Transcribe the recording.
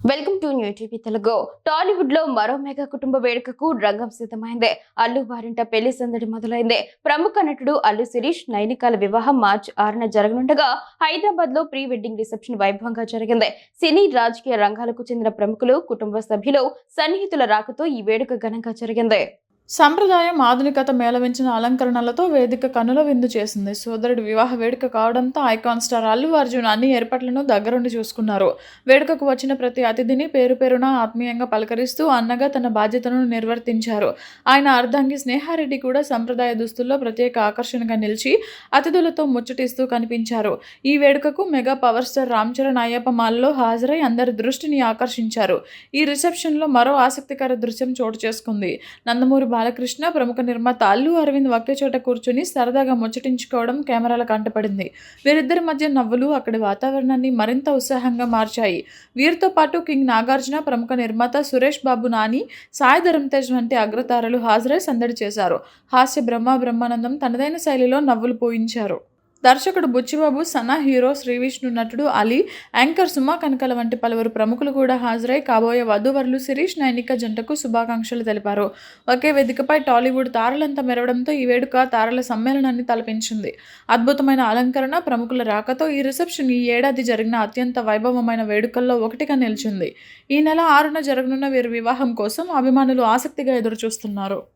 Welcome to new TV Telugu. Tollywood లో మరో mega కుటుంబ వేడుకకు రంగం సిద్ధమైంది. అల్లు వారింట పెళ్లి సందడి మొదలైంది. ప్రముఖ నటుడు అల్లు శిరీష్ నైనికాల వివాహం మార్చి 6న జరగనుండగా హైదరాబాద్ లో ప్రీ వెడ్డింగ్ రిసెప్షన్ వైభవంగా జరిగింది. సినీ రాజకీయ రంగాలకు చెందిన ప్రముఖులు, కుటుంబ సభ్యులు, సన్నిహితుల రాకతో ఈ వేడుక ఘనంగా జరిగింది. సంప్రదాయం, ఆధునికత మేళవించిన అలంకరణలతో వేదిక కనుల విందు చేసింది. సోదరుడి వివాహ వేడుక కావడంతో ఐకాన్ స్టార్ అల్లు అర్జున్ అన్ని ఏర్పాట్లను దగ్గరుండి చూసుకున్నారు. వేడుకకు వచ్చిన ప్రతి అతిథిని పేరు పేరున ఆత్మీయంగా పలకరిస్తూ అన్నగా తన బాధ్యతను నిర్వర్తించారు. ఆయన అర్ధాంగి స్నేహారెడ్డి కూడా సంప్రదాయ దుస్తుల్లో ప్రత్యేక ఆకర్షణగా నిలిచి అతిథులతో ముచ్చటిస్తూ కనిపించారు. ఈ వేడుకకు mega power star Ram Charan Ayyappa మాలలో హాజరై అందరి దృష్టిని ఆకర్షించారు. ఈ రిసెప్షన్లో మరో ఆసక్తికర దృశ్యం చోటు చేసుకుంది. నందమూరి బాలకృష్ణ, ప్రముఖ నిర్మాత అల్లు అరవింద్ ఒకే చోట కూర్చుని సరదాగా ముచ్చటించుకోవడం కెమెరాల కంటపడింది. వీరిద్దరి మధ్య నవ్వులు అక్కడి వాతావరణాన్ని మరింత ఉత్సాహంగా మార్చాయి. వీరితో పాటు కింగ్ నాగార్జున, ప్రముఖ నిర్మాత సురేష్ బాబు, నాని, సాయి ధరమ్ తేజ్ వంటి అగ్రతారలు హాజరై సందడి చేశారు. హాస్య బ్రహ్మానందం తనదైన శైలిలో నవ్వులు పోయించారు. దర్శకుడు బుచ్చిబాబు, సనా హీరో శ్రీవిష్ణు, నటుడు అలీ, యాంకర్ సుమా కనకల వంటి పలువురు ప్రముఖులు కూడా హాజరై కాబోయే వధూవరులు శిరీష్ నైనిక జంటకు శుభాకాంక్షలు తెలిపారు. ఒకే వేదికపై టాలీవుడ్ తారలంతా మెరవడంతో ఈ వేడుక తారల సమ్మేళనాన్ని తలపించింది. అద్భుతమైన అలంకరణ, ప్రముఖుల రాకతో ఈ రిసెప్షన్ ఈ ఏడాది జరిగిన అత్యంత వైభవమైన వేడుకల్లో ఒకటిగా నిలిచింది. ఈ నెల 6న జరగనున్న వీరి వివాహం కోసం అభిమానులు ఆసక్తిగా ఎదురుచూస్తున్నారు.